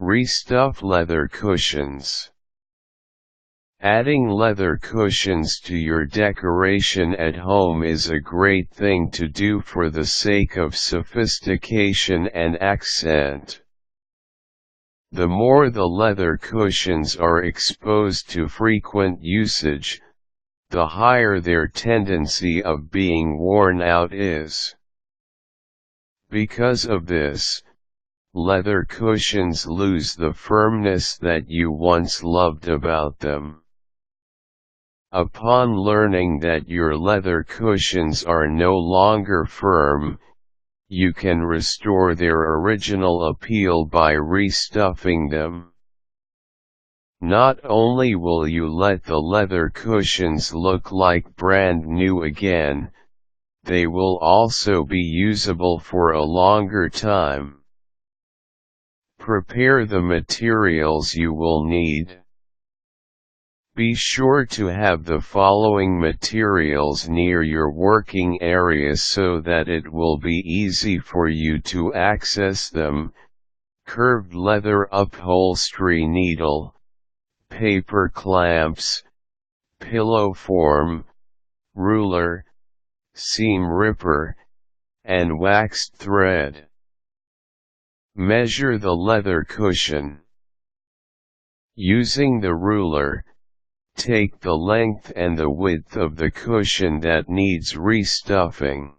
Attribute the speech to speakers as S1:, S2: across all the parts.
S1: Restuff leather cushions. Adding leather cushions to your decoration at home is a great thing to do for the sake of sophistication and accent. The more the leather cushions are exposed to frequent usage, the higher their tendency of being worn out is. Because of this, leather cushions lose the firmness that you once loved about them. Upon learning that your leather cushions are no longer firm, you can restore their original appeal by restuffing them. Not only will you let the leather cushions look like brand new again, they will also be usable for a longer time. Prepare the materials you will need. Be sure to have the following materials near your working area so that it will be easy for you to access them: curved leather upholstery needle, paper clamps, pillow form, ruler, seam ripper, and waxed thread. Measure the leather cushion. Using the ruler, take the length and the width of the cushion that needs restuffing.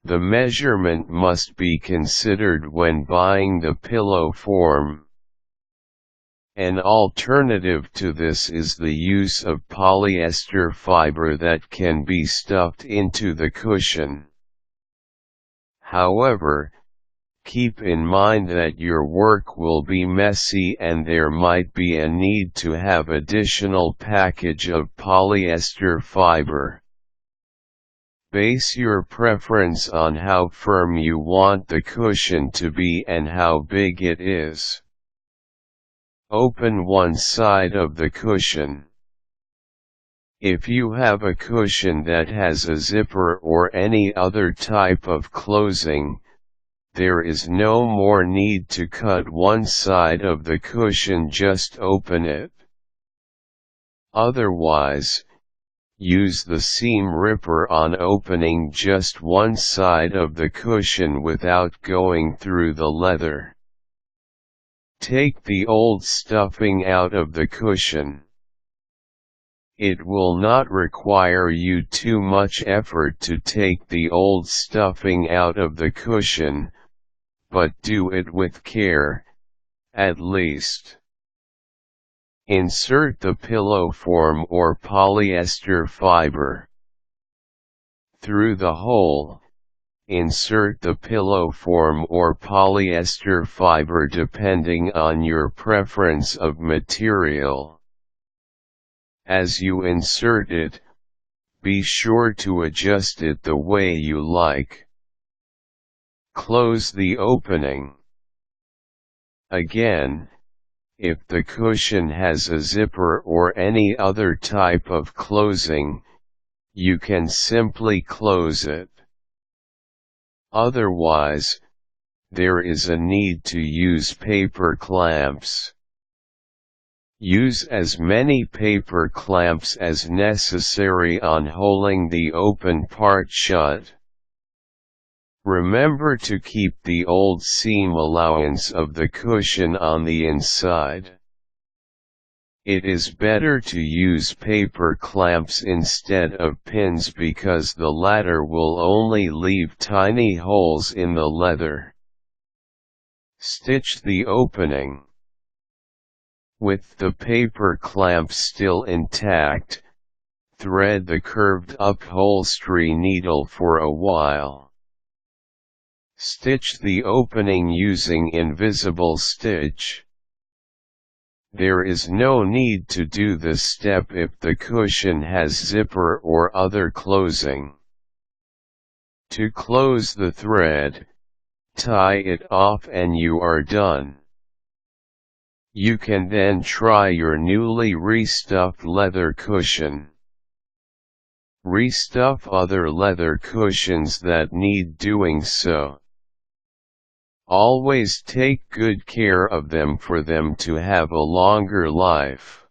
S1: The measurement must be considered when buying the pillow form. An alternative to this is the use of polyester fiber that can be stuffed into the cushion. However, keep in mind that your work will be messy and there might be a need to have additional package of polyester fiber. Base your preference on how firm you want the cushion to be and how big it is. Open one side of the cushion. If you have a cushion that has a zipper or any other type of closing, there is no more need to cut one side of the cushion, just open it. Otherwise, use the seam ripper on opening just one side of the cushion without going through the leather. Take the old stuffing out of the cushion. It will not require you too much effort to take the old stuffing out of the cushion, but do it with care, at least. Insert the pillow form or polyester fiber. Through the hole, insert the pillow form or polyester fiber depending on your preference of material. As you insert it, be sure to adjust it the way you like. Close the opening. Again, if the cushion has a zipper or any other type of closing, you can simply close it. Otherwise, there is a need to use paper clamps. Use as many paper clamps as necessary on holding the open part shut. Remember to keep the old seam allowance of the cushion on the inside. It is better to use paper clamps instead of pins because the latter will only leave tiny holes in the leather. Stitch the opening. With the paper clamp still intact, thread the curved upholstery needle for a while. Stitch the opening using invisible stitch. There is no need to do this step if the cushion has zipper or other closing. To close the thread, tie it off and you are done. You can then try your newly restuffed leather cushion. Restuff other leather cushions that need doing so. Always take good care of them for them to have a longer life.